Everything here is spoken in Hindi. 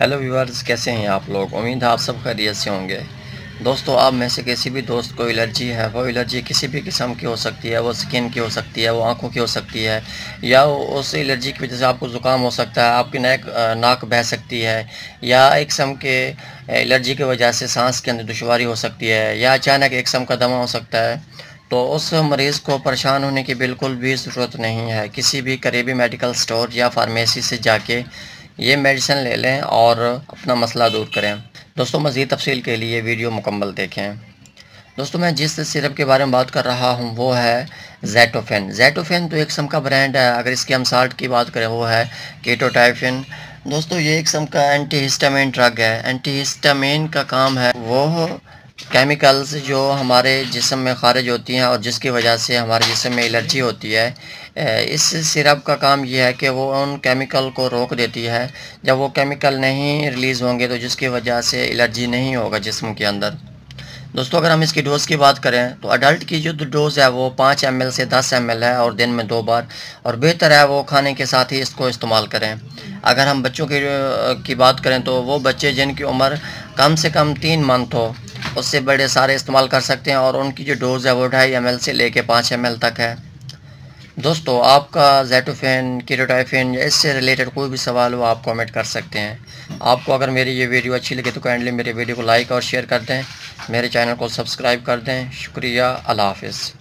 हेलो व्यूअर्स, कैसे हैं आप लोग। उम्मीद है आप सब खैरियत से होंगे। दोस्तों, आप में से किसी भी दोस्त को एलर्जी है, वो एलर्जी किसी भी किस्म की हो सकती है। वो स्किन की हो सकती है, वो आंखों की हो सकती है, या उस एलर्जी की वजह से आपको ज़ुकाम हो सकता है, आपकी नाक बह सकती है, या एक किस्म के एलर्जी की वजह से सांस के अंदर दुश्वारी हो सकती है, या अचानक एक किस्म का दमा हो सकता है। तो उस मरीज़ को परेशान होने की बिल्कुल भी ज़रूरत नहीं है। किसी भी करीबी मेडिकल स्टोर या फार्मेसी से जाके ये मेडिसिन ले लें और अपना मसला दूर करें। दोस्तों, मज़ीद तफ़सील के लिए वीडियो मुकम्मल देखें। दोस्तों, मैं जिस सिरप के बारे में बात कर रहा हूँ वो है ज़ैटोफ़ेन। ज़ैटोफ़ेन तो एक किस्म का ब्रांड है। अगर इसकी हम साल्ट की बात करें वो है कीटोटाइफिन। दोस्तों, ये एक किस्म का एंटी हिस्टामिन ड्रग है। एंटी हिस्टामिन का काम है वो केमिकल्स जो हमारे जिस्म में ख़ारिज होती हैं और जिसकी वजह से हमारे जिस्म में एलर्जी होती है। इस सिरप का काम ये है कि वो उन केमिकल को रोक देती है। जब वो केमिकल नहीं रिलीज़ होंगे तो जिसकी वजह से एलर्जी नहीं होगा जिस्म के अंदर। दोस्तों, अगर हम इसकी डोज़ की बात करें तो अडल्ट की जो डोज़ है वो 5 ml से 10 ml है और दिन में 2 बार, और बेहतर है वो खाने के साथ ही इसको इस्तेमाल करें। अगर हम बच्चों की बात करें तो वो बच्चे जिनकी उम्र कम से कम 3 मंथ हो, उससे बड़े सारे इस्तेमाल कर सकते हैं, और उनकी जो डोज़ है वो 2.5 ml से लेके 5 ml तक है। दोस्तों, आपका ज़ैटोफ़ेन, कीटोटाइफिन या इससे रिलेटेड कोई भी सवाल हो आप कमेंट कर सकते हैं। आपको अगर मेरी ये वीडियो अच्छी लगे तो काइंडली मेरे वीडियो को लाइक और शेयर कर दें, मेरे चैनल को सब्सक्राइब कर दें। शुक्रिया। अल्लाह हाफ़िज़।